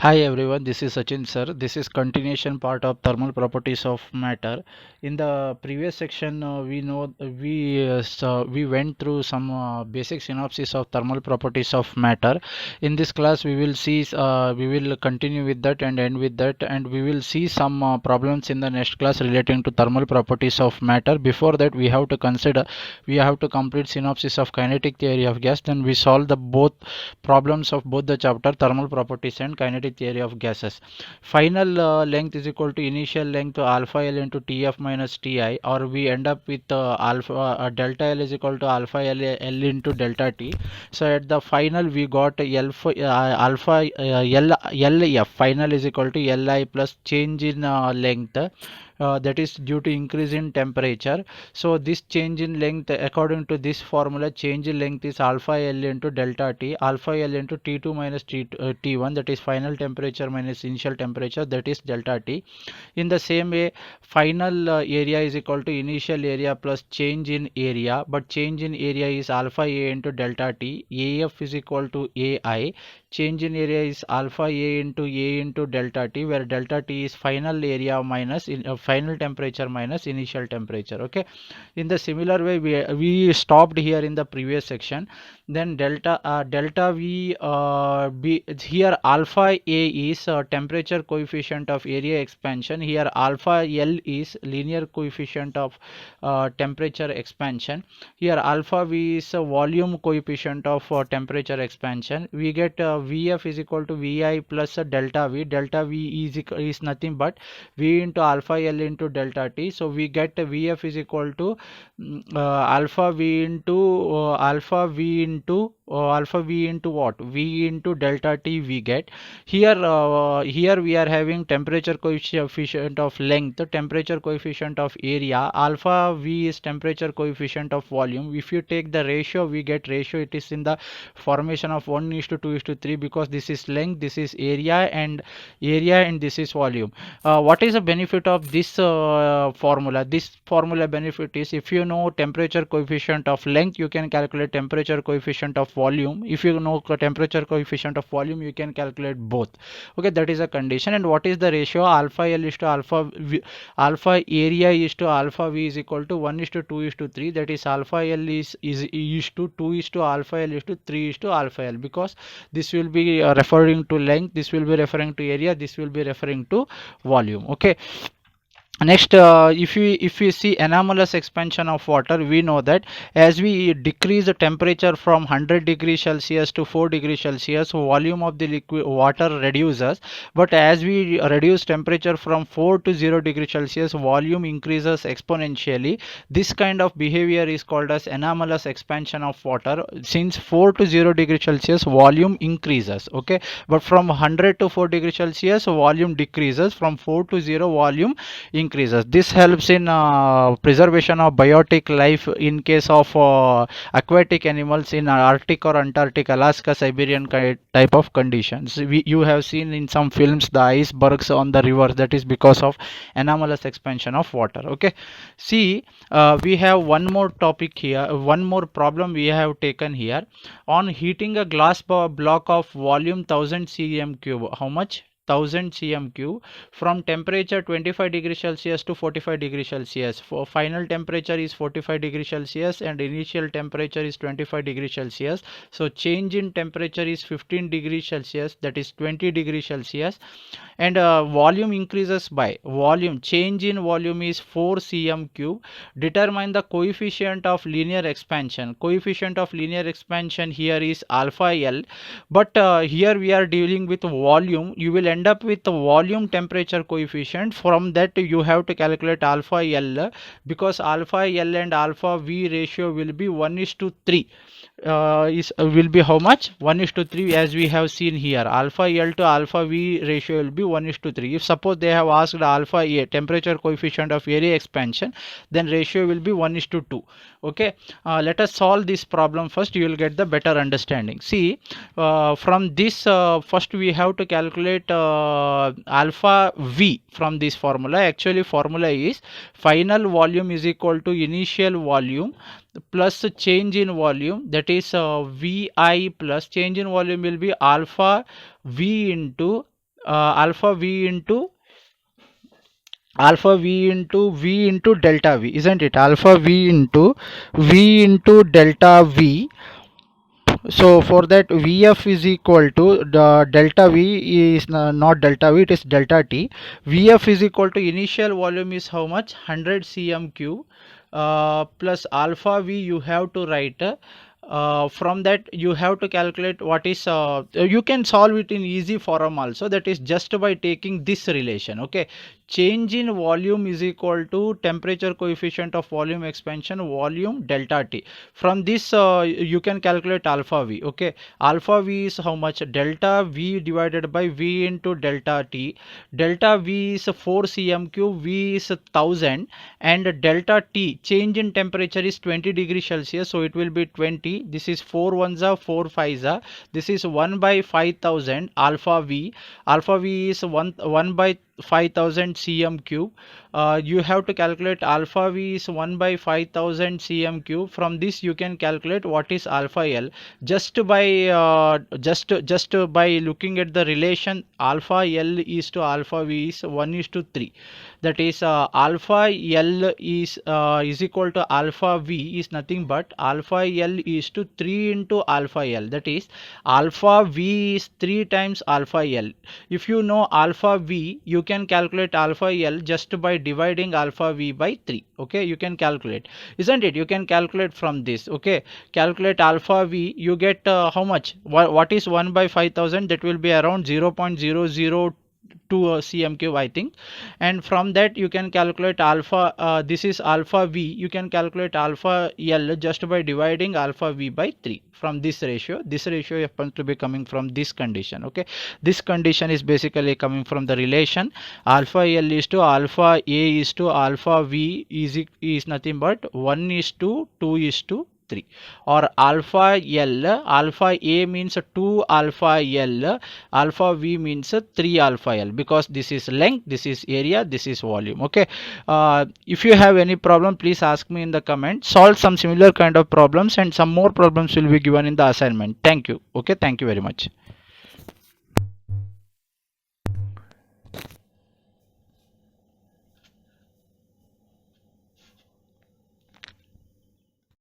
Hi everyone, this is Sachin sir. This is continuation part of thermal properties of matter. In the previous section, we went through some basic synopsis of thermal properties of matter. In this class, we will continue with that and end with that, and we will see some problems in the next class relating to thermal properties of matter. Before that, we have to complete synopsis of kinetic theory of gas. Then we solve the both problems of both the chapter thermal properties and kinetic theory of gases. Final length is equal to initial length alpha L into Tf minus Ti, or we end up with delta L is equal to alpha L into delta T. So at the final we got alpha LF final is equal to Li plus change in length, that is due to increase in temperature. So this change in length, according to this formula, change in length is alpha L into delta T, alpha L into T2 minus T1, that is final temperature minus initial temperature, that is delta T. In the same way, final area is equal to initial area plus change in area, but change in area is alpha A into delta T. AF is equal to AI. Change in area is alpha A into delta T, where delta T is final area minus final temperature minus initial temperature. Okay. In the similar way, we stopped here in the previous section. Then delta V B, here alpha A is temperature coefficient of area expansion. Here alpha L is linear coefficient of temperature expansion. Here alpha V is volume coefficient of temperature expansion. We get Vf is equal to Vi plus delta V. Delta V is nothing but V into alpha L into delta T. So we get Vf is equal to alpha V into alpha V into what? V into delta T we get. Here we are having temperature coefficient of length, temperature coefficient of area. Alpha V is temperature coefficient of volume. If you take the ratio, we get ratio. It is in the formation of 1:2:3, because this is length, this is area, and this is volume. What is the benefit of this formula? This formula benefit is, if you know temperature coefficient of length, you can calculate temperature coefficient of volume. If you know temperature coefficient of volume, you can calculate both. Okay, that is a condition. And what is the ratio? Alpha L is to alpha V, alpha area is to alpha V is equal to 1:2:3. That is alpha L is to 2 is to alpha L is to 3 is to alpha L, because this will be referring to length, this will be referring to area, this will be referring to volume. Okay. Next, if we see anomalous expansion of water, we know that as we decrease the temperature from 100 degrees Celsius to 4 degrees Celsius, volume of the liquid water reduces. But as we reduce temperature from 4 to 0 degrees Celsius, volume increases exponentially. This kind of behavior is called as anomalous expansion of water. Since 4 to 0 degrees Celsius, volume increases. Okay, but from 100 to 4 degrees Celsius, volume decreases. From 4 to 0, volume increases. This helps in preservation of biotic life in case of aquatic animals in Arctic or Antarctic, Alaska, Siberian type of conditions. You have seen in some films the icebergs on the rivers. That is because of anomalous expansion of water. Okay. See, we have one more topic here, one more problem we have taken here. On heating a glass block of volume 1000 cm cube, how much? 1000 cm cube, from temperature 25 degrees Celsius to 45 degrees Celsius. For final temperature is 45 degrees Celsius and initial temperature is 25 degrees Celsius. So change in temperature is 15 degrees Celsius, that is 20 degrees Celsius. And volume increases by volume. Change in volume is 4 cm cube. Determine the coefficient of linear expansion. Coefficient of linear expansion here is alpha L, but here we are dealing with volume. You will end up with the volume temperature coefficient. From that you have to calculate alpha L, because alpha L and alpha V ratio will be 1:3. Will be how much? 1:3, as we have seen here. Alpha L to alpha V ratio will be 1:3. If suppose they have asked alpha A, temperature coefficient of area expansion, then ratio will be 1:2. Okay. Let us solve this problem first. You will get the better understanding. See, from this, first we have to calculate alpha V from this formula. Actually, formula is final volume is equal to initial volume plus change in volume, that is Vi plus change in volume will be alpha V into alpha v into delta v, isn't it? Alpha v into delta v. So for that, Vf is equal to the delta V is not delta V, it is delta T. Vf is equal to initial volume is how much? 100 cm cube plus alpha V you have to write. From that you have to calculate what is you can solve it in easy form also, that is just by taking this relation. Okay, change in volume is equal to temperature coefficient of volume expansion volume delta T. From this you can calculate alpha V. Okay, alpha V is how much? Delta V divided by V into delta T. Delta V is 4 cm cube, V is 1000, and delta T change in temperature is 20 degrees Celsius, so it will be 20. This is 4 ones are 4 fives are, this is 1 by 5000 alpha V. Alpha V is 1 by 5000 cm cube. You have to calculate alpha V is 1 by 5000 cm cube. From this you can calculate what is alpha L just by by looking at the relation alpha L is to alpha V is 1 is to 3. That is alpha L is equal to alpha V is nothing but alpha L is to 3 into alpha L. That is alpha V is 3 times alpha L. If you know alpha V, you can calculate alpha L just by dividing alpha V by 3. Okay, you can calculate, isn't it? You can calculate from this. Okay, calculate alpha V, you get how much? What is 1 by 5000? That will be around 0.002 cm cube, I think. And from that you can calculate alpha this is alpha V, you can calculate alpha L just by dividing alpha V by 3. From this ratio happens to be coming from this condition. Okay, this condition is basically coming from the relation alpha L is to alpha A is to alpha V is nothing but 1 is to 2 is to 3, or alpha L, alpha A means 2 alpha L, alpha V means 3 alpha L, because this is length, this is area, this is volume. Okay, if you have any problem, please ask me in the comment. Solve some similar kind of problems, and some more problems will be given in the assignment. Thank you. Okay, thank you very much.